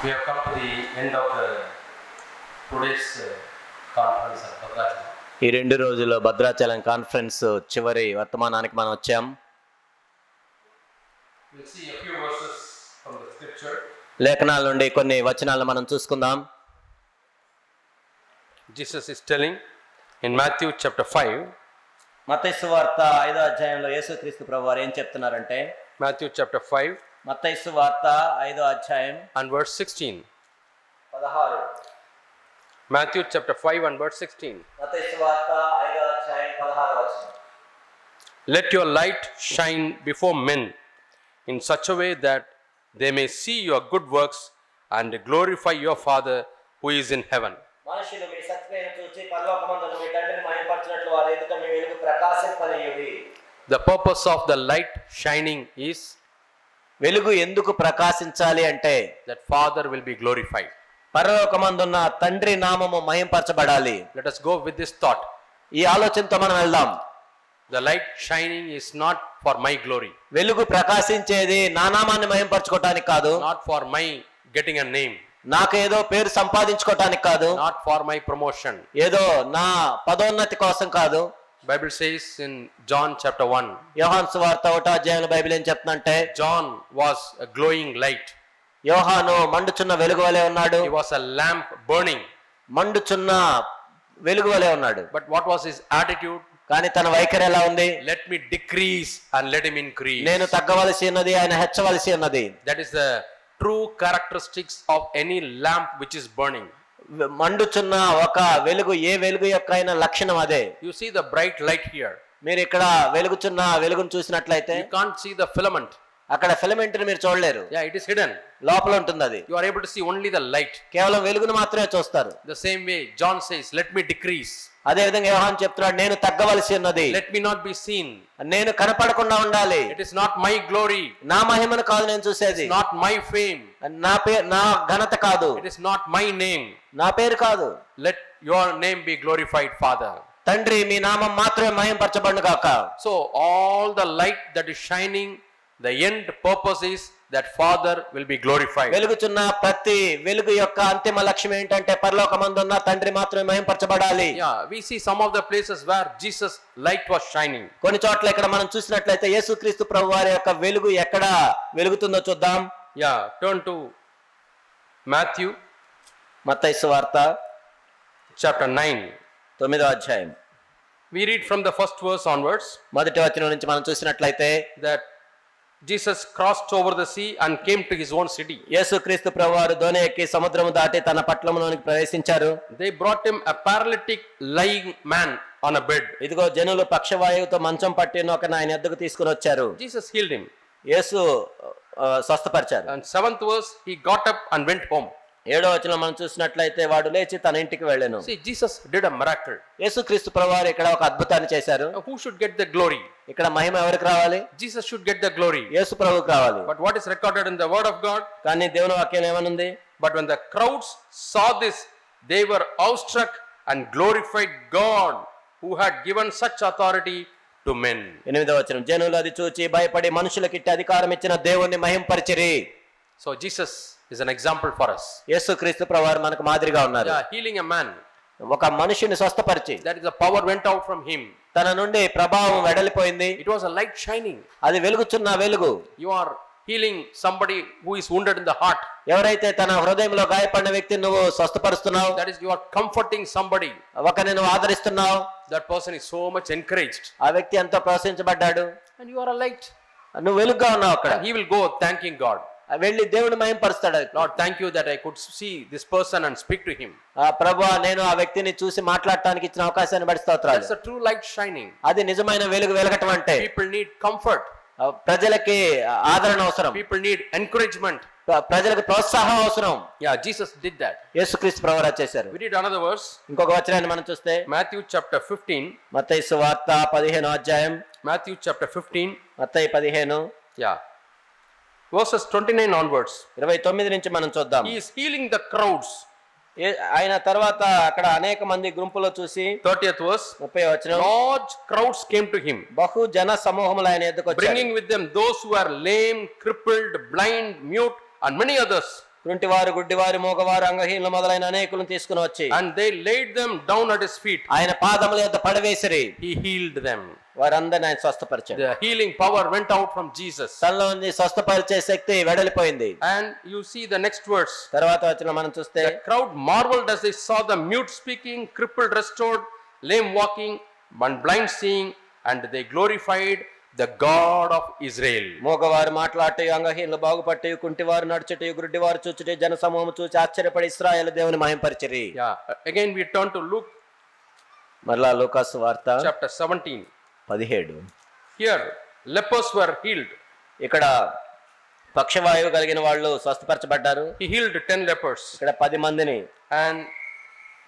We have come to the end of today's conference at Bhadrachalam. ఈ 2 రోజుల Bhadrachalam conference చివరి వర్తమానానికి మనం వచ్చాం. We'll see a few verses from the scripture. లేఖనాల నుండి కొన్ని వచనాలను మనం చూసుకుందాం. Jesus is telling in Matthew chapter 5. మత్తయి సువార్త 5వ అధ్యాయంలో యేసుక్రీస్తు ప్రభువారు ఏం చెప్తున్నారంటే, Matthew chapter 5 మత్తయి సువార్త 5వ అధ్యాయం and verse 16. 16. Matthew chapter 5 and verse 16. మత్తయి సువార్త 5వ అధ్యాయం 16వ వచనం. Let your light shine before men in such a way that they may see your good works and glorify your Father who is in heaven. మనుషులు మీ సత్క్రియను చూచి పరలోకమందున్న మీ తండ్రిని మహిమపరచునట్లు వారి ఎదుట మీ వెలుగు ప్రకాశింపనీయుడి. The purpose of the light shining is వెలుగు ఎందుకు ప్రకాశించాలి అంటే, that Father will be glorified. పరలోకమందున్న తండ్రి నామము మహింపరచబడాలి. Let us go with this thought. ఈ ఆలోచనతో మనం వెళ్దాం. The light shining is not for my glory, వెలుగు ప్రకాశించేది నా నామాన్ని మహింపరచుకోవటానికి కాదు, not for my getting a name, నాకేదో పేరు సంపాదించుకోవటానికి కాదు, not for my promotion. ఏదో నా పదోన్నతి కోసం కాదు. Bible says in John chapter 1, యోహాను సువార్త 1వ అధ్యాయంలో బైబిల్ ఏం చెప్తుందంటే, John was a glowing light. యోహాను మండుచున్న వెలుగు వలె ఉన్నాడు. He was a lamp burning. మండుచున్న వెలుగు వలె ఉన్నాడు. But what was his attitude? కానీ తన వైఖరి ఎలా ఉంది? Let me decrease and let him increase. నేను తగ్గవలసి ఉన్నది, ఆయన హెచ్చవలసి ఉన్నది. That is the true characteristics of any lamp which is burning. మండుచున్న ఒక వెలుగు, ఏ వెలుగు యొక్క అయిన లక్షణం అదే. You see the bright light here. మీరు ఇక్కడ వెలుగుచున్న వెలుగును చూసినట్లయితే You can't see the filament. అక్కడ ఫిలమెంట్ ని మీరు చూడలేరు, Yeah, it is hidden. లోపల ఉంటుంది అది. You are able to see only the light. కేవలం వెలుగును మాత్రమే చూస్తారు. The same way John says, let me decrease. అదే విధంగా యోహాను చెప్తున్నాడు, నేను తగ్గవలసి ఉన్నది, Let me not be seen. నేను కనపడకుండా ఉండాలి. It is not my glory. నా మహిమను కాదు నేను చూసేది, It's not my fame. నా ఘనత కాదు, It is not my name. నా పేరు కాదు. Let your name be glorified, Father. తండ్రి మీ నామం మాత్రమే మహిమపరచబడును గాక. So all the light that is shining, the end purpose is that Father will be glorified. వెలుగుచున్న ప్రతి వెలుగు యొక్క అంతిమ లక్ష్యం ఏంటంటే, పరలోకమందున్న తండ్రి మాత్రమే మహిమపరచబడాలి. Yeah, we see some of the places where Jesus' light was shining. కొన్ని చోట్ల ఇక్కడ మనం చూసినట్లయితే యేసుక్రీస్తు ప్రభు వారి యొక్క వెలుగు ఎక్కడ వెలుగుతుందో చూద్దాం. Yeah, turn to Matthew మత్తయి సువార్త chapter 9. 9వ అధ్యాయం We read from the first verse onwards మొదటి వచనం నుంచి మనం చూసినట్లయితే, that Jesus crossed over the sea and came to his own city. యేసుక్రీస్తు ప్రభువారు దోణి ఎక్కి సముద్రము దాటి తన పట్టణంలోనికి ప్రవేశించారు. They brought him a paralytic lying man on a bed. ఇదిగో జనులు పక్షవాయువుతో మంచం పట్టిన ఒక ఆయన ఎద్దుకు తీసుకుని వచ్చారు. Jesus healed him. Yesu స్వస్థపరిచారు. And 7th verse, he got up and went home. 7వ వచనం మనం చూసినట్లయితే, వాడు లేచి తన ఇంటికి వెళ్ళెను. See, Jesus did a miracle. యేసుక్రీస్తు ప్రభువారు ఇక్కడ ఒక అద్భుతాన్ని చేశారు. Who should get the glory? ఇక్కడ మహిమ ఎవరికి రావాలి? Jesus should get the glory. యేసు ప్రభువుకు రావాలి. But what is recorded in the word of God? కానీ దేవుని వాక్యం ఏమనుంది? But when the crowds saw this, they were awestruck and glorified God who had given such authority to men. 8వ వచనం, జనులు అది చూచి భయపడి మనుషులకి ఇట్టి అధికారం ఇచ్చిన దేవుణ్ణి మహింపరిచిరి. So Jesus is an example for us. యేసుక్రీస్తు ప్రభువారు మనకు మాదిరిగా ఉన్నారు. Yeah, healing a man. ఒక మనిషిని స్వస్థపరిచి, That is, the power went out from him. తన నుండి ప్రభావం వెడలిపోయింది. It was a light shining. అది వెలుగుచున్న వెలుగు. You are healing somebody who is wounded in the heart. ఎవరైతే తన హృదయంలో గాయపడిన వ్యక్తిని నువ్వు స్వస్థపరుస్తున్నావు, That is, you are comforting somebody. ఒకరిని నువ్వు ఆదరిస్తున్నావు, That person is so much encouraged. ఆ వ్యక్తి ఎంతో ప్రోత్సహించబడ్డాడు, And you are a light. నువ్వు వెలుగుగా ఉన్నావు అక్కడ. And he will go thanking God. వెళ్ళి దేవుని మహింపరుస్తాడు. Lord, thank you that I could see this person and speak to him. ప్రభువా, నేను ఆ వ్యక్తిని చూసి మాట్లాడటానికి ఇచ్చిన అవకాశాన్ని బట్టి స్తోత్రాలు. That's a true light shining. అది నిజమైన వెలుగు వెలగటం అంటే. People need comfort. ప్రజలకి ఆదరణ అవసరం, People need encouragement. ప్రజలకు ప్రోత్సాహం అవసరం. Yeah, Jesus did that. యేసుక్రీస్తు ప్రభువారు చేశారు. We read another verse. ఇంకొక వచనాన్ని మనం చూస్తే, Matthew chapter 15. మత్తయి సువార్త 15వ అధ్యాయం. Matthew chapter 15. మత్తయి 15 Yeah. Verses 29 onwards. 29 నుంచి మనం చూద్దాం. He is healing the crowds. ఆయన తర్వాత అక్కడ అనేక మంది గుంపులో చూసి, 30th verse. 30వ వచనం, Large crowds came to him, బహు జన సమూహములు ఆయన ఎద్దుకు వచ్చారు. bringing with them those who are lame, crippled, blind, mute, and many others. కుంటివారు, గుడ్డివారు, మూగవారు, అంగహీనులు మొదలైన అనేకులను తీసుకుని వచ్చి and they laid them down at his feet. ఆయన పాదముల యొద్ద పడవేసిరి. He healed them. వారందరిని ఆయన స్వస్థపరిచాడు. The healing power went out from Jesus. తనలో నుంచి స్వస్థపరిచే శక్తి వెడలిపోయింది. And you see the next verse. తర్వాత వచ్చిన మనం చూస్తే The crowd marveled as they saw the mute speaking, crippled restored, lame walking, and blind seeing, and they glorified the God of Israel. మూగవారు మాట్లాడటం, అంగహీనులు బాగుపట్టి, కుంటివారు నడుచుట, గుడ్డివారు చూచుట, జన సమూహము చూచి ఆశ్చర్యపడి ఇశ్రాయేలు దేవుని మహింపరిచిరి. Yeah. Again we turn to Luke మరలా లూకాసు వార్త chapter 17. 17. Here lepers were healed. ఇక్కడ పక్షవాయువు కలిగిన వాళ్ళు స్వస్థపరచబడ్డారు. He healed 10 lepers. ఇక్కడ 10 మందిని. And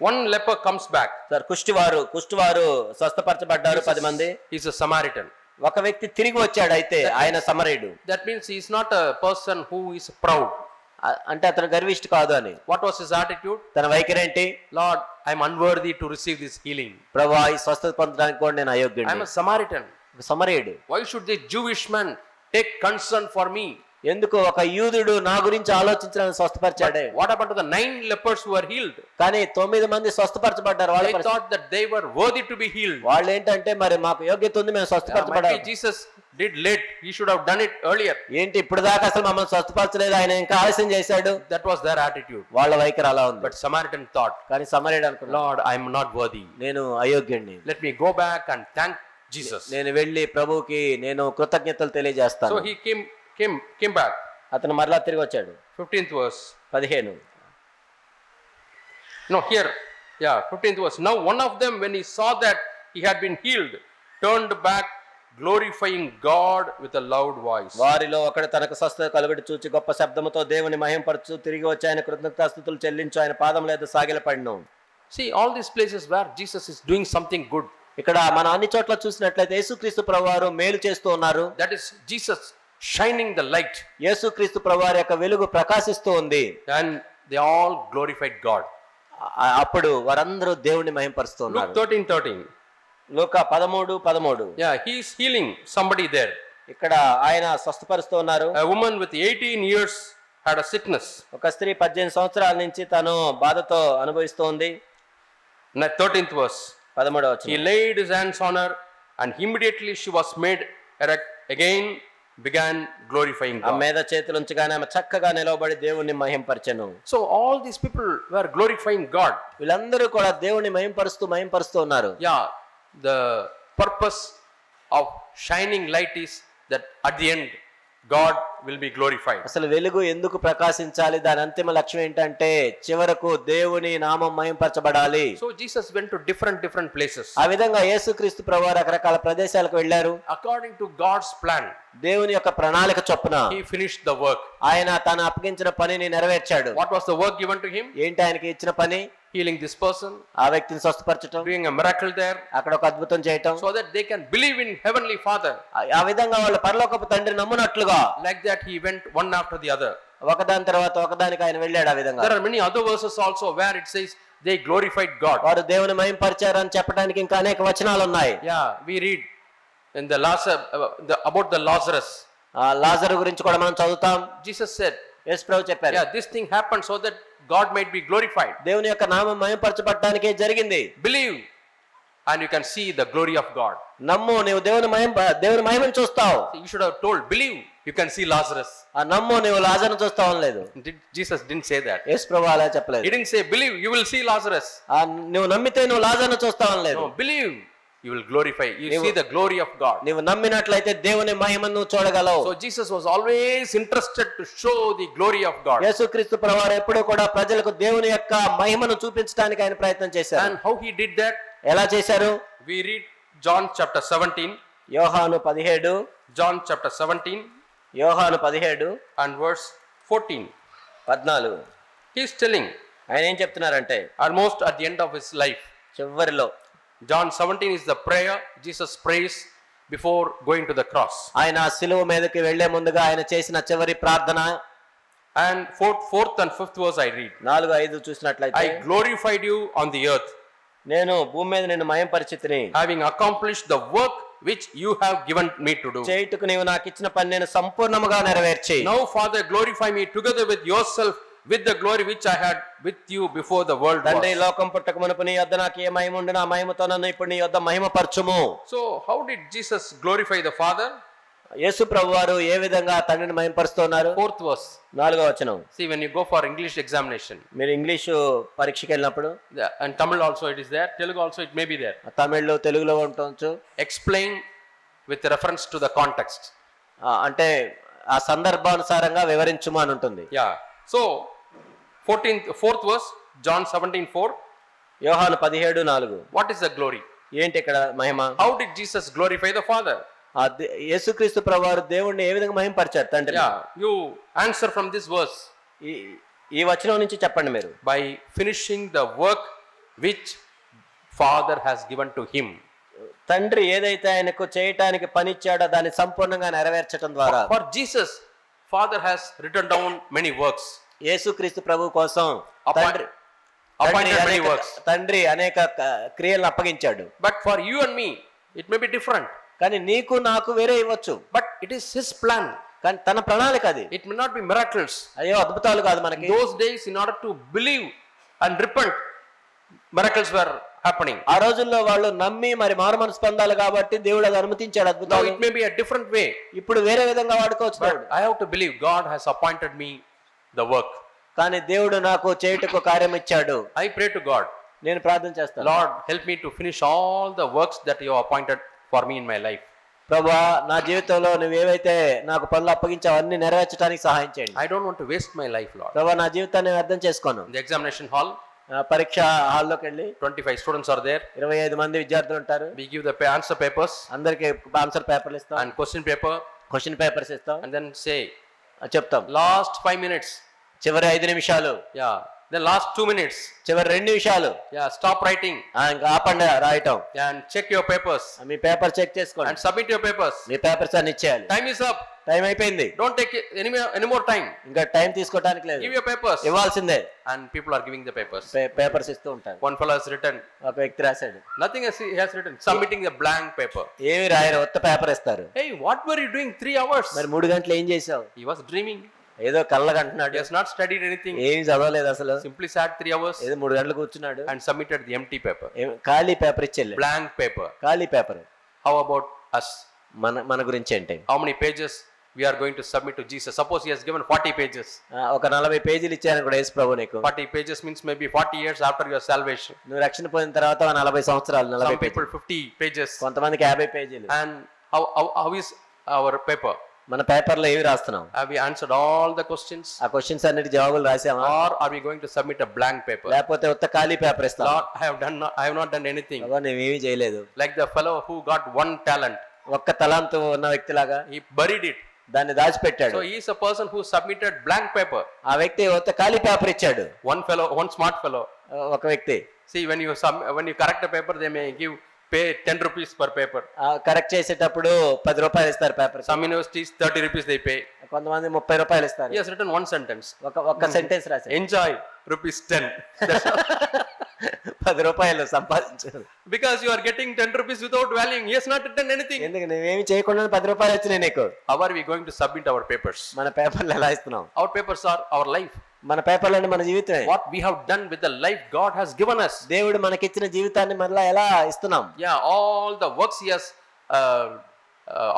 one leper comes back. Sir కుష్టివారు స్వస్థపరచబడ్డారు 10 మంది. He's a Samaritan. ఒక వ్యక్తి తిరిగి వచ్చాడు, అయితే ఆయన సమరయుడు. That means he is not a person who is proud. అంటే అతను గర్విష్ఠ కాదు అని. What was his attitude? తన వైఖరి ఏంటి? Lord, I am unworthy to receive this healing. ప్రభువా, ఈ స్వస్థత పొందడానికి కూడా నేను I am అయోగ్యుడిని. a Samaritan. సమరయుడు. Why should this Jewish man take concern for me? ఎందుకు ఒక యూదుడు నా గురించి ఆలోచించడానికి స్వస్థపరిచాడే. What about the 9 lepers who were healed? కానీ 9 మంది స్వస్థపరచబడ్డారు. They thought that they were worthy to be healed. వాళ్ళు ఏంటంటే మరి మాకు యోగ్యత ఉంది, మేము స్వస్థపరచబడాలి. Maybe Jesus did late. He should have done it earlier. ఏంటి ఇప్పుడు దాకా అసలు మమ్మల్ని స్వస్థపరచలేదు, ఆయన ఇంకా ఆలస్యం చేశాడు. That was their attitude. వాళ్ళ వైఖరి అలా ఉంది. But Samaritan thought, కానీ సమరయుడు అనుకున్నాడు, Lord, I am not worthy. నేను అయోగ్యుడిని. Let me go back and thank Jesus. నేను వెళ్ళి ప్రభువుకి నేను కృతజ్ఞతలు తెలియజేస్తాను. So he came back. అతను మరలా తిరిగి వచ్చాడు. 15th verse. 15. No, here, 15th verse. Now one of them, when he saw that he had been healed, turned back, glorifying God with a loud voice. వారిలో ఒకడు తనకు స్వస్థత కలుగుట చూచి గొప్ప శబ్దముతో దేవుని మహింపరచు తిరిగి వచ్చి ఆయన కృతజ్ఞతాస్తుతులు చెల్లించు ఆయన పాదముల యొద్ద సాగిలపడిను. See, all these places where Jesus is doing something good. ఇక్కడ మనం అన్ని చోట్ల చూసినట్లయితే యేసుక్రీస్తు ప్రభువారు మేలు చేస్తూ ఉన్నారు. That is Jesus shining the light. యేసుక్రీస్తు ప్రభువారి యొక్క వెలుగు ప్రకాశిస్తూ ఉంది. And they all glorified God. అప్పుడు వారందరూ దేవుని మహింపరుస్తూ ఉన్నారు. Luke 13:13. Luka 13:13. Yeah, he is healing somebody there. ఇక్కడ ఆయన స్వస్థపరుస్తూ ఉన్నారు. A woman with 18 years had a sickness. ఒక స్త్రీ 18 సంవత్సరాల నుంచి తను బాధతో అనుభవిస్తోంది. 13th verse. 13వ He వచనం. laid his hands on her, and immediately she was made erect again, began glorifying ఆ God. మీద చేతులుంచగానే ఆమె చక్కగా నిలవబడి దేవుణ్ణి మహింపరచెను. So all these people were glorifying God. వీళ్ళందరూ కూడా దేవుణ్ణి మహింపరుస్తూ ఉన్నారు. Yeah, the purpose of shining light is that at the end God will be glorified. అసలు వెలుగు ఎందుకు ప్రకాశించాలి, దాని అంతిమ లక్ష్యం ఏంటంటే చివరకు దేవుని నామం మహింపరచబడాలి. So Jesus went to different places. ఆ విధంగా యేసుక్రీస్తు ప్రభువు రకరకాల ప్రదేశాలకు వెళ్ళారు. According to God's plan, దేవుని యొక్క ప్రణాళిక చొప్పున he finished the work. ఆయన తను అప్పగించిన పనిని నెరవేర్చాడు. What was the work given to him? ఏంటి ఆయనకి ఇచ్చిన పని? Healing this person, ఆ వ్యక్తిని స్వస్థపరచడం, doing a miracle there, అక్కడ ఒక అద్భుతం చేయటం, so that they can believe in Heavenly Father. ఆ విధంగా వాళ్ళ పరలోకపు తండ్రి నమ్మునట్లుగా. Like that he went one after the other. ఒకదాని తర్వాత ఒకదానికి ఆయన వెళ్ళాడు. ఆ విధంగా There are many other verses also where it says they glorified God. వారు దేవుని మహింపరిచారు అని చెప్పడానికి ఇంకా అనేక వచనాలు ఉన్నాయి. Yeah, we read in the about the Lazarus. లాజరు గురించి కూడా మనం చదువుతాం. Jesus said, యేసు ప్రభువు చెప్పారు, yeah, this thing happened so that God might be glorified. దేవుని యొక్క నామం మహింపరచబడటానికే జరిగింది. Believe and you can see the glory of God. నమ్ము, నీవు దేవుని మహిమను చూస్తావు. You should have told, believe, you can see Lazarus. ఆ నమ్ము, నీవు లాజరును చూస్తావు అనలేదు. Jesus didn't say that. యేసు ప్రభువు అలా చెప్పలేదు. He didn't say, believe, you will see Lazarus. నువ్వు నమ్మితే నువ్వు లాజరును చూస్తావు అనలేదు. No, believe, you will glorify. You see the glory of God. నీవు నమ్మినట్లయితే దేవుని మహిమను చూడగలవు. So Jesus was always interested to show the glory of God. యేసుక్రీస్తు ప్రభువు ఎప్పుడూ కూడా ప్రజలకు దేవుని యొక్క మహిమను చూపించడానికి ఆయన ప్రయత్నం చేశారు. And how he did that? ఎలా చేశారు? We read John chapter 17. యోహాను 17. John chapter 17 యోహాను 17 and verse 14. 14. He is telling ఆయన ఏం చెప్తున్నారంటే almost at the end of his life. చివరిలో John 17 is the prayer Jesus prays before going to the cross. ఆయన శిలువ మీదకి వెళ్లే ముందుగా ఆయన చేసిన చివరి ప్రార్థన. And fourth and fifth verse I read. 4, 5 చూసినట్లయితే, I glorified you on the earth, నేను భూమి మీద నిన్ను మహింపరిచితిని, having accomplished the work which you have given me to do. చేయుటకు నీవు నాకు ఇచ్చిన పని నేను సంపూర్ణముగా నెరవేర్చి, Now Father, glorify me together with yourself with the glory which I had with you before the world తండ్రి was. లోకం పుట్టక మునుపు నీ యొద్ద నాకు ఏ మహిమ ఉండును ఆ మహిమతో నన్ను ఇప్పుడు నీ యొద్ద మహిమపరచుము. So how did Jesus glorify the Father? యేసు ప్రభువారు ఏ విధంగా తండ్రిని మహిమపరుస్తున్నారు? 4th verse. 4వ వచనం. See, when you go for English examination, మీరు ఇంగ్లీషు పరీక్షకి వెళ్ళినప్పుడు, and Tamil also it is there, Telugu also it may be there. తమిళ్లో తెలుగులో ఉండొచ్చు. Explain with reference to the context. అంటే ఆ సందర్భానుసారంగా వివరించుము అని ఉంటుంది. Yeah. So 4th verse, John 17:4. యోహాను 17:4. What is the glory? ఏంటి ఇక్కడ మహిమ? How did Jesus glorify the Father? యేసుక్రీస్తు ప్రభువారు దేవుణ్ణి ఏ విధంగా మహిమపరిచారు తండ్రి? Yeah, you answer from this verse. ఈ వచనం నుంచి చెప్పండి మీరు. By finishing the work which Father has given to him. తండ్రి ఏదైతే ఆయనకు చేయటానికి పని ఇచ్చాడో దాన్ని సంపూర్ణంగా నెరవేర్చడం ద్వారా. For Jesus, Father has written down many works. యేసుక్రీస్తు ప్రభు కోసం తండ్రి అనేక క్రియలను అప్పగించాడు. But for you and me, it may be different. కానీ నీకు నాకు వేరే ఇవ్వచ్చు. But it is his plan. కానీ తన ప్రణాళిక అది. It may not be miracles. అయ్యో అద్భుతాలు కాదు మనకి. Those days, in order to believe and repent, miracles were happening. ఆ రోజుల్లో వాళ్ళు నమ్మి మరి మారుమనసు పొందాలి కాబట్టి దేవుడు అది అనుమతించాడు Now అద్భుతాలు. it may be a different way. ఇప్పుడు వేరే విధంగా వాడుకోవచ్చు దేవుడు. But I have to believe God has appointed me the work. కానీ దేవుడు నాకు చేయుటకు కార్యం ఇచ్చాడు. I pray to God. నేను ప్రార్థన చేస్తాను. Lord, help me to finish all the works that you have appointed for me in my life. ప్రభువా నా జీవితంలో నువ్వు ఏవైతే నాకు పనులు అప్పగించావు అన్ని నెరవేర్చడానికి సహాయం చేయండి. I don't want to waste my life, Lord. ప్రభువా నా జీవితాన్ని అర్థం చేసుకోను. In the examination hall, పరీక్ష హాల్లోకి వెళ్ళి 25 students are there. 25 మంది విద్యార్థులు ఉంటారు. We give the answer papers అందరికి ఆన్సర్ పేపర్లు ఇస్తాం. and question paper, question papers ఇస్తాం. and then say చెప్తాం last 5 minutes. చివరి 5 నిమిషాలు. Yeah. Then last 2 minutes. చివరి 2 నిమిషాలు. Yeah. Stop writing ఇంకా ఆపండి రాయటం. and check your papers మీ పేపర్ చెక్ చేసుకోండి. and submit your papers. మీ పేపర్స్ అన్ని ఇచ్చేయాలి. Time is up. టైం అయిపోయింది. Don't take any more time. ఇంకా టైం తీసుకోవడానికి లేదు. Give your papers. ఇవ్వాల్సిందే. And people are giving the papers. Papers ఇస్తూ ఉంటారు. One fellow has written. ఒక వ్యక్తి రాశాడు. Nothing he has written. Submitting the blank paper. ఏమి రాయరు, ఉత్త పేపర్ ఇస్తారు. Hey, what were you doing 3 hours? మరి 3 గంటలు ఏం చేసావు? He was dreaming. ఏదో కళ్ళగంటున్నాడు. He has not studied anything. ఏం చదవలేదు అసలు. Simply sat 3 hours. ఏదో 3 గంటలు కూర్చున్నాడు. And submitted the empty paper. ఖాళీ పేపర్ ఇచ్చేళ్ళి. Blank paper. ఖాళీ పేపర్. How about us? మన గురించి ఏంటి? How many pages we are going to submit to Jesus? Suppose he has given 40 pages. ఒక 40 పేజీలు ఇచ్చాను కూడా యేసు ప్రభు నీకు. 40 pages means maybe 40 years after your salvation. నువ్వు రక్షణ పొందిన తర్వాత 40 సంవత్సరాలు 40 Some people 50 pages. కొంతమందికి 50 పేజీలు. And how is our paper? మన పేపర్లో ఏవి రాస్తున్నాం? Have we answered all the questions? ఆ క్వశ్చన్స్ అన్నిటి జవాబులు రాసామా? Or are we going to submit a blank paper? లేకపోతే ఉత్త ఖాళీ పేపర్ ఇస్తాం? Lord, I have not done anything. నేనేమీ చేయలేదు. Like the fellow who got 1 talent. ఒక్క తలాంతు ఉన్న వ్యక్తిలాగా He buried it. దాన్ని దాచిపెట్టాడు. So he is a person who submitted blank paper. ఆ వ్యక్తి ఉత్త ఖాళీ పేపర్ ఇచ్చాడు. One smart fellow. ఒక వ్యక్తి. See, when you correct a paper, they may pay 10 rupees per paper. Correct చేసేటప్పుడు 10 రూపాయలు ఇస్తారు paper. Some universities 30 rupees they pay. కొంతమంది 30 రూపాయలు ఇస్తారు. He has written 1 sentence. ఒక సెంటెన్స్ రాశాడు. Enjoy ₹10. 10 రూపాయలు సంపాదించారు. Because you are getting 10 rupees without valuing. He has not written anything. ఎందుకు నువ్వేమి చేయకుండా 10 రూపాయలు వచ్చినాయి నీకు? How are we going to submit our papers? మన పేపర్లు ఎలా ఇస్తున్నాం? Our papers are our life. మన పేపర్లు మన జీవితమే. What we have done with the life God has given us. దేవుడు మనకిచ్చిన జీవితాన్ని మరలా ఎలా ఇస్తున్నాం? Yeah, all the works he has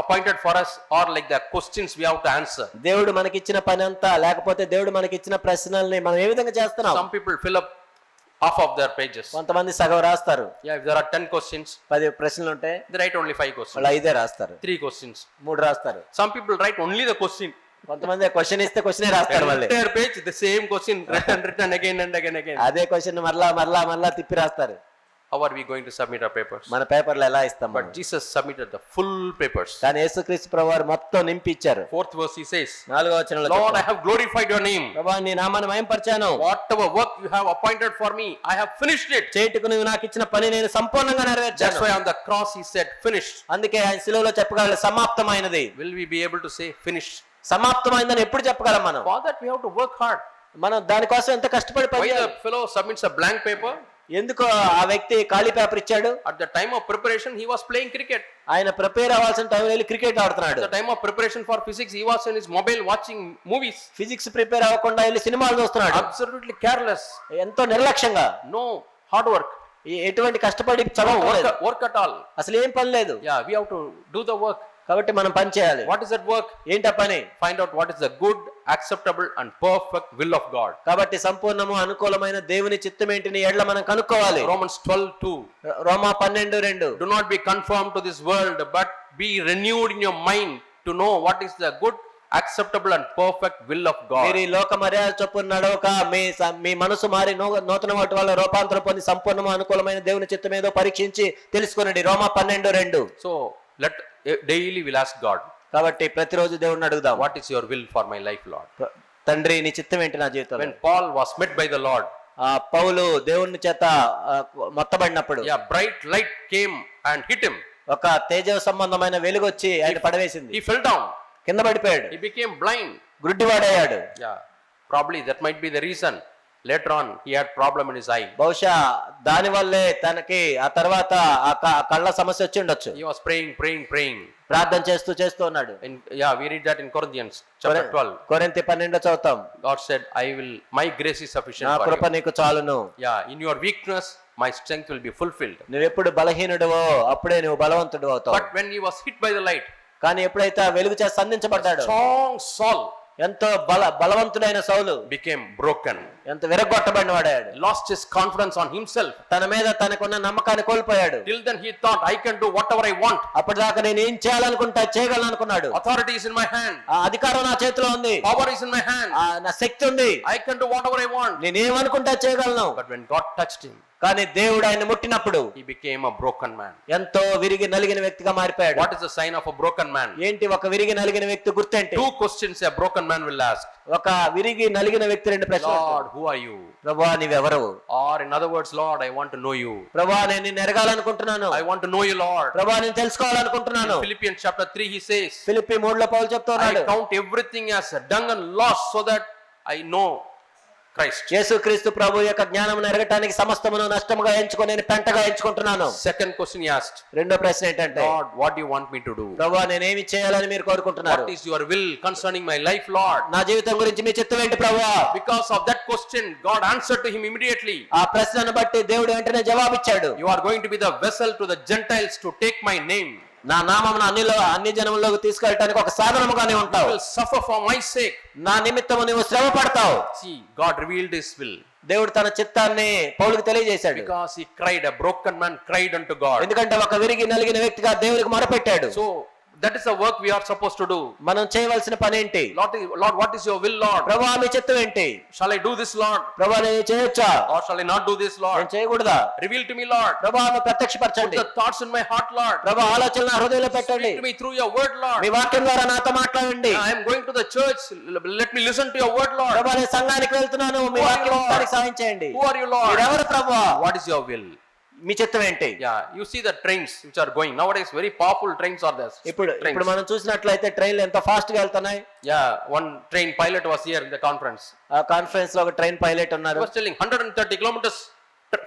appointed for us are like the questions we have to answer. దేవుడు మనకిచ్చిన పని అంతా లేకపోతే దేవుడు మనకిచ్చిన ప్రశ్నల్ని మనం ఏ విధంగా చేస్తున్నాం? Some people fill up half of their pages. కొంతమంది సగం రాస్తారు. Yeah, if there are 10 questions, 10 ప్రశ్నలు ఉంటే they write only 5 questions. వాళ్ళు 5 రాస్తారు. 3 questions. 3 రాస్తారు. Some people write only the question. కొంతమంది క్వశ్చన్ ఇస్తే క్వశ్చనే రాస్తారు మళ్ళీ. Entire page the same question written again and again. అదే క్వశ్చన్ మరలా తిప్పి రాస్తారు. How are we going to submit our papers? మన పేపర్లు ఎలా ఇస్తాం? But Jesus submitted the full papers. కానీ యేసుక్రీస్తు ప్రభువారు మొత్తం నింపి ఇచ్చారు. 4th verse he says, 4వ వచనంలో Lord, I have glorified your name. ప్రభువా నీ నామాన్ని మహిమపరిచాను. Whatever work you have appointed for me, I have finished it. చేయుటకు నువ్వు నాకు ఇచ్చిన పని నేను సంపూర్ణంగా That's నెరవేర్చాను. why on the cross he said finished. అందుకే ఆయన శిలువలో చెప్పగల సమాప్తమైనది. Will we be able to say finished? సమాప్తమైందని ఎప్పుడు చెప్పగలం మనం? For that we have to work hard. మనం దానికోసం ఎంత కష్టపడి Why పనిచేయాలి? the fellow submits a blank paper? ఎందుకు ఆ వ్యక్తి ఖాళీ పేపర్ ఇచ్చాడు? At the time of preparation, he was playing cricket. ఆయన ప్రిపేర్ అవ్వాల్సిన టైంలో వెళ్ళి క్రికెట్ At ఆడుతున్నాడు. the time of preparation for physics, he was in his mobile watching movies. Physics prepare అవ్వకుండా వెళ్ళి సినిమాలు చూస్తున్నాడు. Absolutely careless. ఎంతో నిర్లక్ష్యంగా, No hard work. ఎటువంటి కష్టపడి No చదవలేదు, work at all. అసలు ఏం పని లేదు. Yeah, we have to do the work. కాబట్టి మనం పని చేయాలి. What is that work? ఏంటా పని? Find out what is the good, acceptable and perfect will of God. కాబట్టి సంపూర్ణము అనుకూలమైన దేవుని చిత్తం ఏంటిని ఎడ్ల మనం కనుక్కోవాలి. Romans 12:2. Roma 12:2. Do not be conformed to this world, but be renewed in your mind to know what is the good, acceptable and perfect will of God. మీరు ఈ లోక మర్యాద చొప్పున నడవక మీ మనసు మారి నూతన వాటి వల్ల రూపాంతరం పొంది సంపూర్ణము అనుకూలమైన దేవుని చిత్తం ఏదో పరీక్షించి తెలుసుకొనండి. రోమా 12:2. So let daily we'll ask God, కాబట్టి ప్రతిరోజు దేవుణ్ణి అడుగుదాం, what is your will for my life, Lord? తండ్రి నీ చిత్తం ఏంటి నా జీవితంలో? When Paul was met by the Lord, పౌలు దేవుని చేత మొత్తబడినప్పుడు, bright light came and hit him. ఒక తేజ సంబంధమైన వెలుగు వచ్చి ఆయన పడవేసింది. He fell down. కింద పడిపోయాడు. He became blind. గుడ్డివాడయ్యాడు. Probably that might be the reason. Later on, he had problem in his eye. బహుశా దాని వల్లే తనకి ఆ తర్వాత ఆ కళ్ళ సమస్య వచ్చి ఉండొచ్చు. He was praying. ప్రార్థన చేస్తూ ఉన్నాడు. We read that in Corinthians chapter 12. కొరింథీ 12 చదువుతాం. God said, my grace is sufficient నా for కృప you. నీకు చాలును. In your weakness, my strength will be fulfilled. నువ్వు ఎప్పుడు బలహీనుడివో అప్పుడే నువ్వు బలవంతుడు అవుతావు. But when he was hit by the light, కానీ ఎప్పుడైతే ఆ వెలుగు చేత సంధించబడ్డాడు, strong Saul ఎంతో బలవంతుడైన సౌలు became broken. ఎంత విరగొట్టబడిన వాడాడు. Lost his confidence on himself. తన మీద తనకున్న నమ్మకాన్ని కోల్పోయాడు. Till then he thought, I can do whatever I want. అప్పటిదాకా నేను ఏం చేయాలనుకుంటా చేయగలను అనుకున్నాడు. Authority is in my hand. ఆ అధికారం నా చేతిలో ఉంది. Power is in my hand. నా శక్తి ఉంది. I can do whatever I want. నేనేమనుకుంటా చేయగలను. But when God touched him, కానీ దేవుడు ఆయన ముట్టినప్పుడు he became a broken man. ఎంతో విరిగి నలిగిన వ్యక్తిగా మారిపోయాడు. What is the sign of a broken man? ఏంటి ఒక విరిగి నలిగిన వ్యక్తి గుర్తేంటి? 2 questions a broken man will ask. ఒక విరిగి నలిగిన వ్యక్తి 2 ప్రశ్నలు. Lord, who are you? ప్రభువా నీవెవరు? Or in other words, Lord, I want to know you. ప్రభువా నేను నిన్ను ఎరగాలనుకుంటున్నాను. I want to know you, Lord. ప్రభువా నేను తెలుసుకోవాలనుకుంటున్నాను. Philippians chapter 3 he says, Philippi 3లో పౌలు చెప్తున్నాడు, I count everything as dung and loss so that I know Christ. యేసుక్రీస్తు ప్రభు యొక్క జ్ఞానమును ఎరగటానికి సమస్తమును నష్టముగా ఎంచుకొని నేను పెంటగా ఎంచుకుంటున్నాను. Second question he asked, రెండో ప్రశ్న ఏంటంటే, Lord, what do you want me to do? ప్రభువా నేనేమి చేయాలని మీరు కోరుకుంటున్నారు? What is your will concerning my life, Lord? నా జీవితం గురించి మీ చిత్తం ఏంటి ప్రభువా? Because of that question, God answered to him immediately. ఆ ప్రశ్నను బట్టి దేవుడు వెంటనే జవాబిచ్చాడు. You are going to be the vessel to the Gentiles to take my name. నా నామమును అన్ని జనముల్లోకి తీసుకెళ్ళడానికి ఒక సాధనముగానే You ఉంటావు. will suffer for my sake. నా నిమిత్తము నీవు శ్రమ పడతావు. See, God revealed his will. దేవుడు తన చిత్తాన్ని పౌలుకు తెలియజేశాడు. Because he cried, a broken man cried unto God. ఎందుకంటే ఒక విరిగి నలిగిన వ్యక్తిగా దేవునికి మొరపెట్టాడు. So that is the work we are supposed to do. మనం చేయవలసిన పని ఏంటి? Lord, what is your will, Lord? ప్రభువా మీ చిత్తం ఏంటి? Shall I do this, Lord? ప్రభువా నేను చేయొచ్చా? Or shall I not do this, నేను Lord? చేయకూడదా? Reveal to me, Lord. ప్రభువా మీరు Put ప్రత్యక్షపరచండి. the thoughts in my heart, Lord. ప్రభువా ఆలోచనలు నా హృదయంలో పెట్టండి. Speak to me through your word, Lord. మీ వాక్యం ద్వారా నాతో మాట్లాడండి. I am going to the church. Let me listen to your word, Lord. ప్రభువా నేను సంఘానికి వెళ్తున్నాను, మీ Who are వాక్యం you, Lord? వినడానికి సహాయం చేయండి. Who are you, Lord? మీరెవరు ప్రభువా? What is your will? మీ చిత్తం ఏంటి? You see the trains which are going nowadays. Very powerful trains are there. ఇప్పుడు మనం చూసినట్లయితే ట్రైన్లు ఎంత ఫాస్ట్ గా వెళ్తున్నాయి. One train pilot was here in the conference. ఆ కాన్ఫరెన్స్ లో ఒక ట్రైన్ పైలట్ He ఉన్నారు. was telling 130 kilometers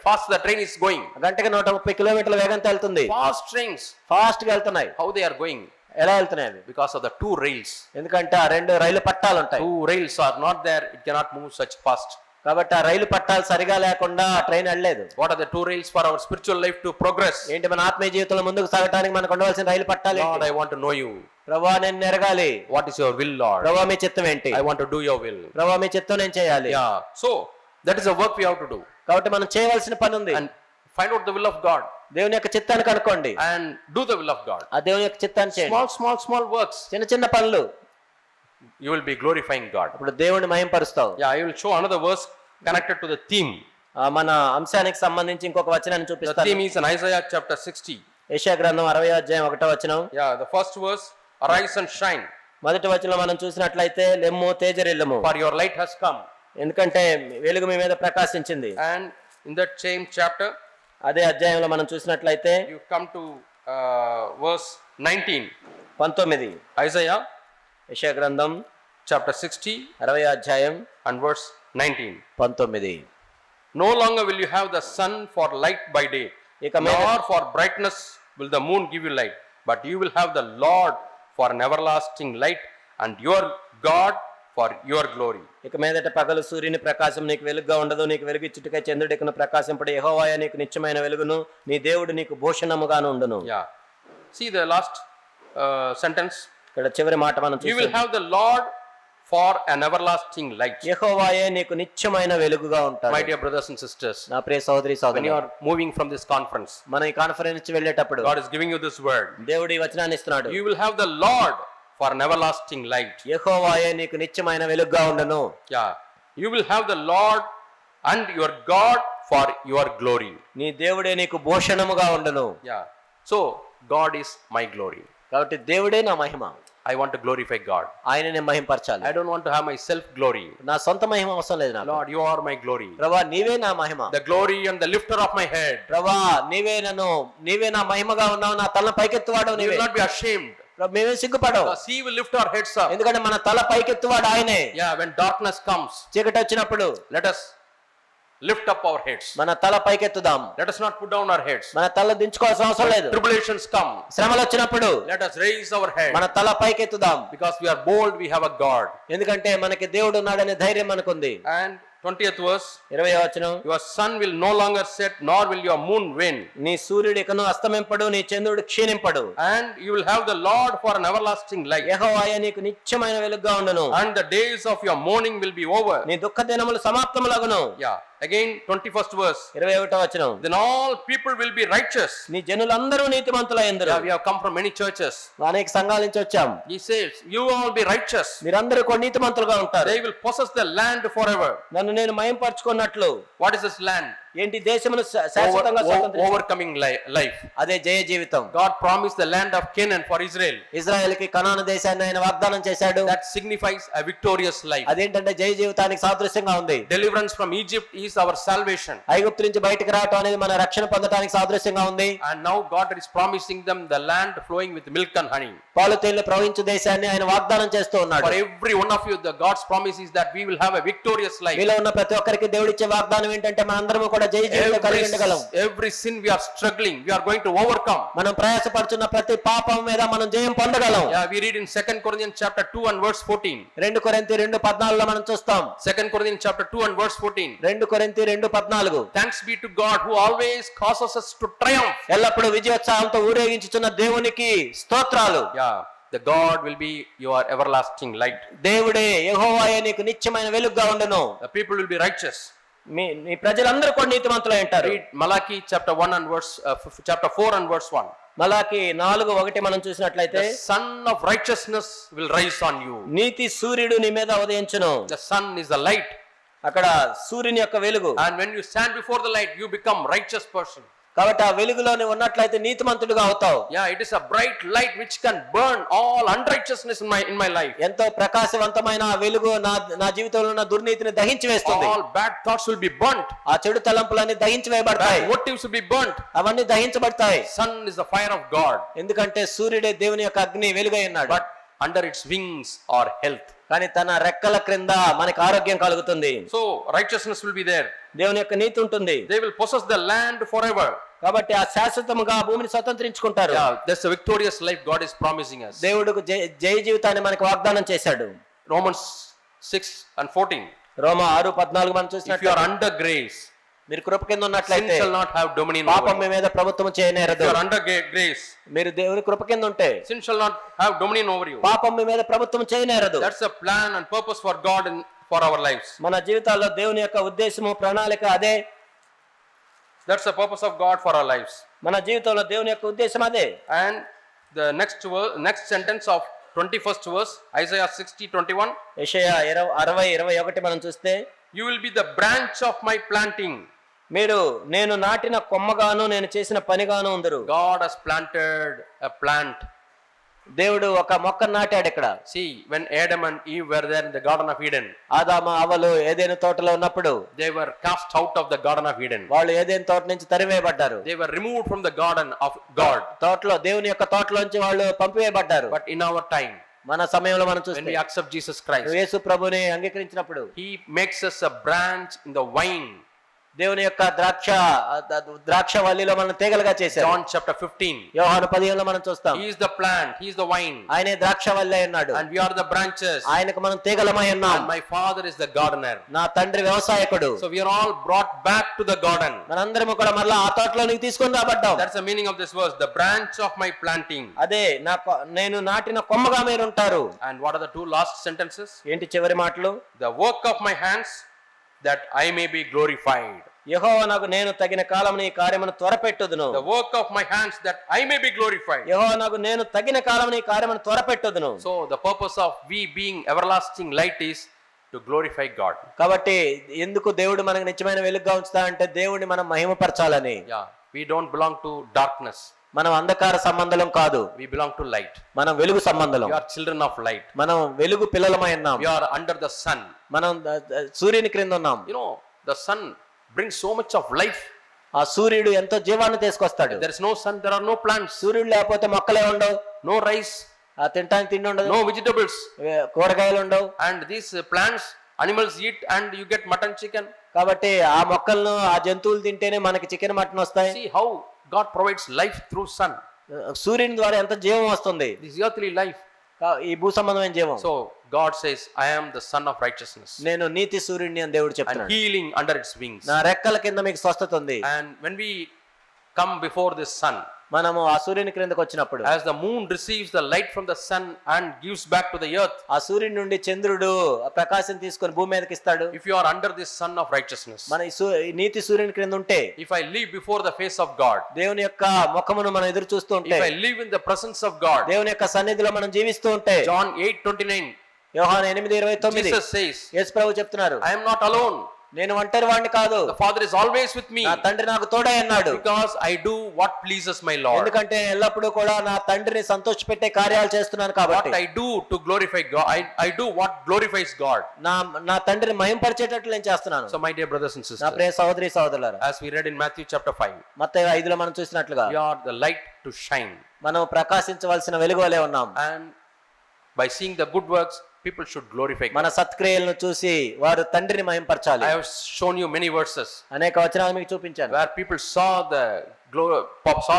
fast the train is going. గంటకి 130 కిలోమీటర్ల వేగంతో వెళ్తుంది. Fast trains. ఫాస్ట్ గా వెళ్తున్నాయి. How they are going? ఎలా వెళ్తున్నాయి అవి? Because of the 2 rails. ఎందుకంటే ఆ 2 రైలు పట్టాలు ఉంటాయి. 2 rails are not there. It cannot move such fast. కాబట్టి ఆ రైలు పట్టాలు సరిగా లేకుండా ట్రైన్ వెళ్ళలేదు. What are the 2 rails for our spiritual life to progress? ఏంటి మన ఆత్మీయ జీవితంలో ముందుకు సాగడానికి మనకు ఉండవలసిన రైలు పట్టాలు Lord, ఏంటి? I want to know you. ప్రభువా నేను ఎరగాలి. What is your will, Lord? ప్రభువా మీ చిత్తం ఏంటి? I want to do your will. ప్రభువా మీ చిత్తం నేను చేయాలి. So that is the work we have to do. కాబట్టి మనం చేయవలసిన పని ఉంది. And find out the will of God. దేవుని యొక్క చిత్తాన్ని కనుక్కోండి. And do the will of God. ఆ దేవుని యొక్క చిత్తాన్ని చేయండి. Small works. చిన్న పనులు. You will be glorifying God. ఇప్పుడు దేవుని మహిమపరుస్తావు. I will show another verse connected to the theme. మన అంశానికి సంబంధించి ఇంకొక వచనాన్ని The చూపిస్తాను. theme is in Isaiah chapter 60. యెషయా గ్రంథం 60వ అధ్యాయం 1వ వచనం. The first verse, arise and shine, మొదటి వచనంలో మనం చూసినట్లయితే లెమ్ము తేజరిల్లము, for your light has come. ఎందుకంటే వెలుగు మీ మీద ప్రకాశించింది. And in that same chapter, అదే అధ్యాయంలో మనం చూసినట్లయితే you come to verse 19. 19. Isaiah యెషయా గ్రంథం chapter 60 60వ అధ్యాయం and verse 19. 19. No longer will you have the sun for light by day, ఇక మీద nor for brightness will the moon give you light, but you will have the Lord for an everlasting light, and your God for your glory. ఇక మీదట పగలు సూర్యుని ప్రకాశం నీకు వెలుగుగా ఉండదు, నీకు వెలుగిచ్చుటకై చంద్రుడికి ప్రకాశింపడు. యెహోవాయే నీకు నిత్యమైన వెలుగును, నీ దేవుడు నీకు భూషణముగాను ఉండును. Yeah. See the last sentence. ఇక్కడ చివరి మాట మనం You will have the Lord for an everlasting light. యెహోవాయే నీకు నిత్యమైన వెలుగుగా ఉంటాడు. My dear brothers and sisters, నా ప్రియ సహోదరి when సహోదరులు, you are moving from this conference, మనం ఈ కాన్ఫరెన్స్ నుంచి వెళ్ళేటప్పుడు God is giving you this word. దేవుడు ఈ వచనాన్ని ఇస్తున్నాడు. You will have the Lord for an everlasting light. యెహోవాయే నీకు నిత్యమైన వెలుగుగా ఉండును. Yeah. You will have the Lord and your God for your glory. నీ దేవుడే నీకు భూషణముగా ఉండును. Yeah. So God is my glory. కాబట్టి దేవుడే నా మహిమ. I want to glorify God. ఆయననే మహిమపరచాలి. I don't want to have my self glory. నా సొంత మహిమ అవసరం లేదు నాకు. Lord, you are my glory. ప్రభువా నీవే నా మహిమ. The glory and the lifter of my head. ప్రభువా నీవే నా మహిమగా ఉన్నావు, నా తల పైకెత్తువాడు We నీవే. will not be ashamed. మేమే సిగ్గుపడవు, Because He will lift our heads up. ఎందుకంటే మన తల పైకెత్తువాడు ఆయనే. Yeah, when darkness comes, చీకటి వచ్చినప్పుడు let us lift up our heads. మన తల పైకెత్తుదాం. Let us not put down our heads. మన తల దించుకోవాల్సిన అవసరం లేదు. Tribulations come. శ్రమలు వచ్చినప్పుడు Let us raise our head. మన తల పైకెత్తుదాం. Because we are bold, we have a God. ఎందుకంటే మనకి దేవుడు ఉన్నాడనే ధైర్యం మనకుంది. And 20th verse, 20వ వచనం, your sun will no longer set, nor will your moon wane. నీ సూర్యుడు ఇకను అస్తమింపడు, నీ చంద్రుడు క్షీణింపడు. And you will have the Lord for an everlasting light. యెహోవాయే నీకు నిత్యమైన వెలుగుగా ఉండును. And the days of your mourning will be over. నీ దుఃఖ దినములు సమాప్తములగును. Yeah. Again, 21st verse. 21వ వచనం, Then all people will be righteous. నీ జనులందరూ నీతిమంతులయ్యుందురు. Yeah, we have come from many churches. అనేక సంఘాల నుంచి వచ్చాం. He says, you all be righteous. మీరందరూ కూడా నీతిమంతులుగా ఉంటారు. They will possess the land forever. నన్ను నేను మహింపరచుకున్నట్లు. What is this land? ఏంటి? దేశమును శాశ్వతంగా స్వతంత్రించు. Overcoming life. అదే జయ జీవితం. God promised the land of Canaan for Israel. ఇజ్రాయెల్కి కనాను దేశాన్ని ఆయన వాగ్దానం చేశాడు. That signifies a victorious life. అదేంటంటే జయ జీవితానికి సాదృశ్యంగా ఉంది. Deliverance from Egypt is our salvation. ఐగుప్తు నుంచి బయటికి రావటం అనేది మన రక్షణ పొందడానికి సాదృశ్యంగా ఉంది. And now God is promising them the land flowing with milk and honey. పాలు తేనెలు ప్రవహించు దేశాన్ని ఆయన వాగ్దానం చేస్తూ ఉన్నాడు. For every one of you, the God's promise is that we will have a victorious life. మీలో ఉన్న ప్రతి ఒక్కరికి దేవుడిచ్చే వాగ్దానం ఏంటంటే మనందరం కూడా జయ జీవితం కలిగి ఉండగలం. Every sin we are struggling, we are going to overcome. మనం ప్రయాసపడుతున్న ప్రతి పాపం మీద మనం జయం పొందగలం. Yeah, we read in 2 Corinthians chapter 2 and verse 14. 2 కొరింథీ 2:14 లో మనం చూస్తాం. 2 Corinthians chapter 2 and verse 14. 2 కొరింథీ 2:14, Thanks be to God who always causes us to triumph. ఎల్లప్పుడూ విజయోత్సాహంతో ఊరేగించుచున్న దేవునికి స్తోత్రాలు. Yeah, the God will be your everlasting light. దేవుడే యెహోవాయే నీకు నిత్యమైన వెలుగుగా ఉండును. The people will be righteous. మీ ప్రజలందరూ కూడా నీతిమంతులై ఉంటారు. Read Malachi chapter 1 and verse chapter 4 and verse 1. మలాకి 4:1 మనం చూసినట్లయితే, The sun of righteousness will rise on you. నీతి సూర్యుడు నీ మీద ఉదయించును. The sun is the light. అక్కడ సూర్యుని యొక్క వెలుగు. And when you stand before the light, you become righteous person. కాబట్టి ఆ వెలుగులోనే ఉన్నట్లయితే నీతిమంతుడిగా అవుతావు. Yeah, it is a bright light which can burn all unrighteousness in my life. ఎంతో ప్రకాశవంతమైన ఆ వెలుగు నా జీవితంలో ఉన్న దుర్నీతిని దహించి వేస్తుంది. All bad thoughts will be burnt. ఆ చెడు తలంపులన్నీ దహించి వేయబడతాయి. Bad motives will be burnt. అవన్నీ దహించబడతాయి. Sun is the fire of God. ఎందుకంటే సూర్యుడే దేవుని యొక్క అగ్ని వెలుగై ఉన్నాడు. But under its wings are health. కానీ తన రెక్కల క్రింద మనకు ఆరోగ్యం కలుగుతుంది. So righteousness will be there. దేవుని యొక్క నీతి ఉంటుంది. They will possess the land forever. కాబట్టి ఆ శాశ్వతముగా భూమిని స్వతంత్రించుకుంటారు. Yeah, that's a victorious life God is promising us. దేవుడు జయ జీవితాన్ని మనకు వాగ్దానం చేశాడు. Romans 6 and 14. రోమా 6:14 మనం If you చూసినట్లయితే, are under grace, మీరు కృప కింద sin ఉన్నట్లయితే shall not have dominion పాపం over మీ you. మీద ప్రభుత్వం If చేయనేరదు. you are under grace, మీరు దేవుని కృప కింద ఉంటే sin shall not have dominion over you. పాపం మీ మీద ప్రభుత్వం చేయనేరదు. That's a plan and purpose for God for our lives. మన జీవితాల్లో దేవుని యొక్క ఉద్దేశము ప్రణాళిక అదే. That's the purpose of God for our lives. మన జీవితంలో దేవుని యొక్క ఉద్దేశం అదే. And the next sentence of 21st verse, Isaiah 60:21. యెషయా 60:21 మనం చూస్తే, You will be the branch of my planting. మీరు నేను నాటిన కొమ్మగాను నేను చేసిన పనిగాను ఉందరు. God has planted a plant. దేవుడు ఒక మొక్క నాటాడు ఇక్కడ. See, when Adam and Eve were there in the Garden of Eden, ఆదాము అవ్వలు ఏదెను తోటలో ఉన్నప్పుడు they were cast out of the Garden of Eden. వాళ్ళు ఏదెను తోట నుంచి తరివేయబడ్డారు. They were removed from the garden of God. తోటలో దేవుని యొక్క తోటలోంచి వాళ్ళు పంపివేయబడ్డారు. But in our time, మన సమయంలో మనం when చూస్తే, we accept Jesus Christ, యేసు ప్రభుని అంగీకరించినప్పుడు He makes us a branch in the vine. దేవుని యొక్క ద్రాక్ష వల్లిలో మనం తీగలుగా చేశారు. John chapter 15. యోహాను 15లో మనం చూస్తాం. He is the plant, he is the vine, ఆయనే ద్రాక్ష వల్లి అన్నాడు. and we are the branches. ఆయనకు మనం తీగలమై ఉన్నాం. And my Father is the gardener. నా తండ్రి వ్యవసాయకుడు. So we are all brought back to the garden. మనందరం కూడా మరలా ఆ తోటలోనికి తీసుకొని రాబడ్డాం. That's the meaning of this verse. The branch of my planting. అదే నేను నాటిన కొమ్మగా మీరు ఉంటారు. And what are the two last sentences? ఏంటి చివరి మాటలు? The work of my hands, that I may be glorified. యెహోవానకు నేను తగిన కాలమున ఈ కార్యమును త్వరపెట్టుదును. The work of my hands, that I may be glorified. యెహోవానకు నేను తగిన కాలమున ఈ కార్యమును త్వరపెట్టుదును. So the purpose of we being everlasting light is to glorify God. కాబట్టి ఎందుకు దేవుడు మనకు నిత్యమైన వెలుగుగా ఉంచుతా అంటే దేవుడిని మనం మహిమపరచాలని. Yeah, we don't belong to darkness. మనం అంధకార సంబంధం కాదు, We belong to light. మనం వెలుగు సంబంధం. We are children of light. మనం వెలుగు పిల్లలమై ఉన్నాం. We are under the sun. మనం సూర్యుని క్రింద ఉన్నాం. You know, the sun brings so much of life. ఆ సూర్యుడు ఎంతో జీవాన్ని తీసుకొస్తాడు. If there is no sun, there are no plants, సూర్యుడు లేకపోతే మొక్కలే ఉండవు, no rice, ఆ తినడానికి తిండి ఉండదు, no vegetables. కూరగాయలు ఉండవు. And these plants, animals eat and you get mutton, chicken. కాబట్టి ఆ మొక్కలను ఆ జంతువులు తింటేనే మనకి చికెన్ మటన్ వస్తాయి. See how God provides life through sun. సూర్యుని ద్వారా ఎంత జీవం వస్తుంది, This earthly life. ఈ భూ సంబంధమైన జీవం. So God says, I am the son of righteousness. నేను నీతి సూర్యుడిని అని దేవుడు And చెప్తున్నాడు. healing under its wings. నా రెక్కల కింద మీకు స్వస్థత ఉంది. And when we come before this sun, మనము ఆ సూర్యుని క్రిందకు వచ్చినప్పుడు, as the moon receives the light from the sun and gives back to the earth, ఆ సూర్యుని నుండి చంద్రుడు ఆ ప్రకాశం తీసుకొని భూమి మీదకి ఇస్తాడు. if you are under this sun of righteousness, మన ఈ నీతి సూర్యుని క్రింద ఉంటే, if I live before the face of God, దేవుని యొక్క ముఖమును మనం ఎదురు చూస్తూ ఉంటే, if I live in the presence of God, దేవుని యొక్క సన్నిధిలో మనం జీవిస్తూ ఉంటే, John 8:29, యోహాను 8:29 Jesus says, యేసు ప్రభువు చెప్తున్నారు, I am not alone. నేను ఒంటరి వాడిని కాదు, The Father is always with me, నా తండ్రి నాకు తోడై అన్నాడు. because I do what pleases my Lord. ఎందుకంటే ఎల్లప్పుడూ కూడా నా తండ్రిని సంతోషపెట్టే కార్యాలు చేస్తున్నాను కాబట్టి. What I do to glorify God, I do what glorifies God. నా తండ్రిని మహింపరిచేటట్లు నేను చేస్తున్నాను. So my dear brothers and నా sisters, ప్రియ సహోదరి సహోదరులారా, as we read in Matthew chapter 5, మత్తయి 5లో మనం చూసినట్లుగా we are the light to shine. మనం ప్రకాశించవలసిన వెలుగు వలె ఉన్నాం. And by seeing the good works, people should glorify మన God. సత్క్రియలను చూసి వారు తండ్రిని మహింపరచాలి. I have shown you many verses అనేక వచనాలు మీకు చూపించాను. where people saw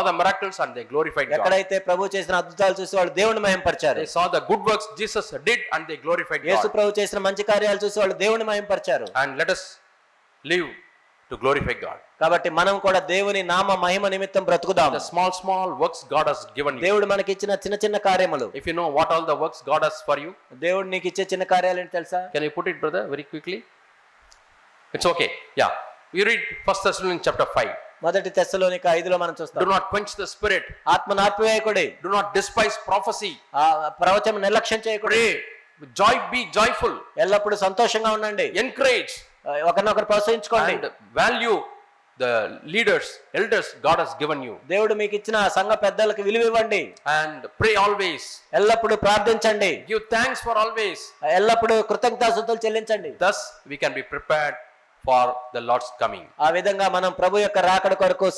the miracles and they glorified God. ఎక్కడైతే ప్రభు చేసిన అద్భుతాలు చూసి వాళ్ళు దేవుని మహింపరిచారు. They saw the good works Jesus did and they glorified Yesu God. ప్రభు చేసిన మంచి కార్యాలు చూసి వాళ్ళు దేవుని మహింపరిచారు. And let us live to glorify God. కాబట్టి మనం కూడా దేవుని నామ మహిమ నిమిత్తం బ్రతుకుదాం. The small works God has given you. దేవుడు మనకి ఇచ్చిన చిన్న చిన్న కార్యములు. If you know what all the works God has for you, దేవుడు నీకు ఇచ్చే చిన్న కార్యాలు ఏంటి తెలుసా? can you put it, brother, very quickly? It's okay. Yeah. We read 1 Thessalonians chapter 5. మొదటి తెస్సలోనిక 5లో మనం Do చూస్తాం. not quench the spirit. ఆత్మను ఆర్పివేయకుడి, Do not despise prophecy. ఆ ప్రవచనం నిర్లక్ష్యం చేయకుడి, Pray. With joy be joyful. ఎల్లప్పుడూ సంతోషంగా ఉండండి, Encourage ఒకరినొకరు ప్రోత్సహించుకోండి. and value the leaders, elders God has given you. దేవుడు మీకు ఇచ్చిన సంఘ పెద్దలకు విలువ ఇవ్వండి. And pray always. ఎల్లప్పుడూ ప్రార్థించండి, Give thanks for always. ఎల్లప్పుడూ కృతజ్ఞతాస్తుతులు చెల్లించండి. Thus we can be prepared for the Lord's coming. ఆ విధంగా మనం ప్రభు యొక్క రాకడ కొరకు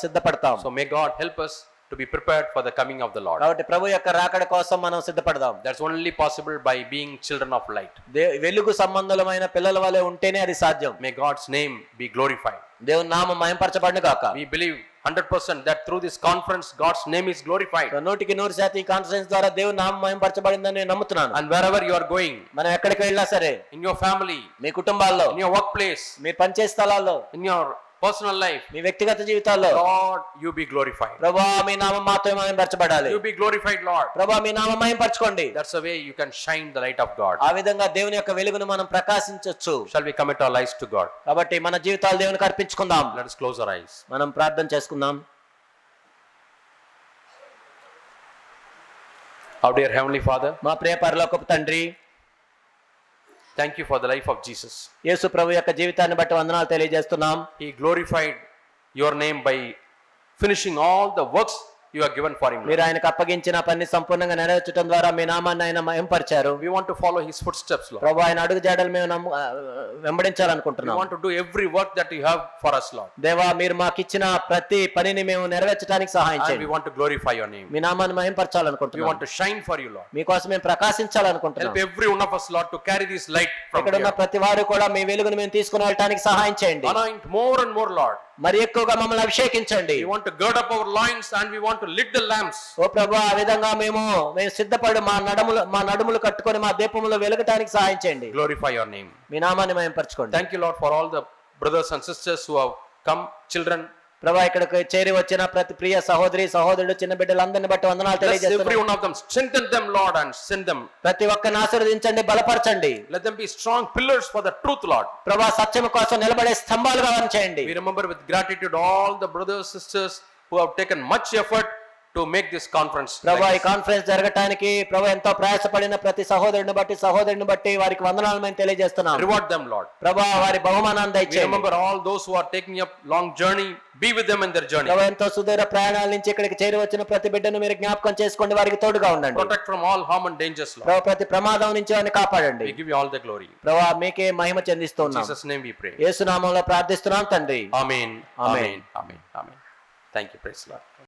సిద్ధపడతాం. So may God help us to be prepared for the coming of the Lord. కాబట్టి ప్రభు యొక్క రాకడ కోసం మనం సిద్ధపడదాం. That's only possible by being children of light. వెలుగు సంబంధులమైన పిల్లల వలె ఉంటేనే అది సాధ్యం. May God's name be glorified. దేవుని నామం మహింపరచబడును గాక. We believe 100% that through this conference God's name is glorified. 100% ఈ కాన్ఫరెన్స్ ద్వారా దేవుని నామం మహింపరచబడిందని నేను నమ్ముతున్నాను. And wherever you are going, మనం ఎక్కడికి వెళ్ళినా సరే, in your family, మీ కుటుంబాల్లో, in your workplace, మీరు పనిచేసే స్థలాల్లో, in your personal life, మీ వ్యక్తిగత జీవితాల్లో, Lord, you be glorified. ప్రభువా మీ నామం మాత్రమే మహింపరచబడాలి. You be glorified, Lord. ప్రభువా మీ నామం మహింపరచుకోండి. That's the way you can shine the light of God. ఆ విధంగా దేవుని యొక్క వెలుగును మనం ప్రకాశించొచ్చు. Shall we commit our lives to God? కాబట్టి మన జీవితాలు దేవునికి అర్పించుకుందాం. Let us close our eyes. మనం ప్రార్థన చేసుకుందాం. Our dear Heavenly Father, మా ప్రియ పరలోకపు తండ్రి, thank you for the life of Jesus. యేసు ప్రభు యొక్క జీవితాన్ని బట్టి వందనాలు తెలియజేస్తున్నాం. He glorified your name by finishing all the works you have given for him, Lord. మీరు ఆయనకు అప్పగించిన పని సంపూర్ణంగా నెరవేర్చడం ద్వారా మీ నామాన్ని ఆయన మహింపరిచారు. We want to follow his footsteps, Lord. ప్రభు ఆయన అడుగు జాడలు మేము We వెంబడించాలనుకుంటున్నాం. want to do every work that you have for us, Lord. దేవా మీరు మాకు ఇచ్చిన ప్రతి పనిని మేము నెరవేర్చడానికి సహాయం And we చేయండి. want to glorify your name. మీ నామాన్ని We మహింపరచాలనుకుంటున్నాం. want to shine for you, Lord. మీకోసం మేము ప్రకాశించాలనుకుంటున్నాం. Help every one of us, Lord, to carry this light from ఇక్కడ ఉన్న here. ప్రతి వారు కూడా మీ వెలుగును మేము తీసుకుని వెళ్ళడానికి సహాయం చేయండి. Anoint more and more, Lord. మరి ఎక్కువగా మమ్మల్ని అభిషేకించండి. We want to gird up our loins and we want to lit the lamps. ఓ ప్రభు ఆ విధంగా మేము సిద్ధపడి మా నడుములు కట్టుకొని మా దీపములు వెలగటానికి సహాయం చేయండి. Glorify your name. మీ నామాన్ని మహింపరచుకోండి. Thank you, Lord, for all the brothers and sisters who have come, children. ప్రభా ఇక్కడికి చేరి వచ్చిన ప్రతి ప్రియ సహోదరి సహోదరుడు చిన్న బిడ్డలందరిని బట్టి వందనాలు Bless every తెలియజేస్తున్నాం. one of them. Strengthen them, Lord, and send them. ప్రతి ఒక్కరిని ఆశీర్వదించండి, బలపరచండి. Let them be strong pillars for the truth, Lord. ప్రభా సత్యం కోసం నిలబడే స్తంభాలుగా వారిని చేయండి. We remember with gratitude all the brothers sisters who have taken much effort to make this conference. ప్రభా like ఈ కాన్ఫరెన్స్ జరగటానికి ప్రభా ఎంతో ప్రయాసపడిన ప్రతి సహోదరుని బట్టి వారికి వందనాలు మేము తెలియజేస్తున్నాం. this. Reward them, Lord. ప్రభా వారి బహుమానాన్ని We దయచేయండి. remember all those who are taking up long journey. Be with them in their journey. ప్రభా ఎంతో సుదూర ప్రయాణాల నుంచి ఇక్కడికి చేరి వచ్చిన ప్రతి బిడ్డను మీరు జ్ఞాపకం చేసుకోండి, వారికి తోడుగా ఉండండి. Protect from all harm and dangers, Lord. ప్రభా ప్రతి ప్రమాదం నుంచి వారిని కాపాడండి. We give you all the glory. ప్రభా మీకే మహిమ In చెందిస్తున్నాం. Jesus' name we pray. యేసు నామములో ప్రార్థిస్తున్నాం తండ్రి. Amen. Amen. Amen. Amen. Amen. Thank you. Praise the Lord.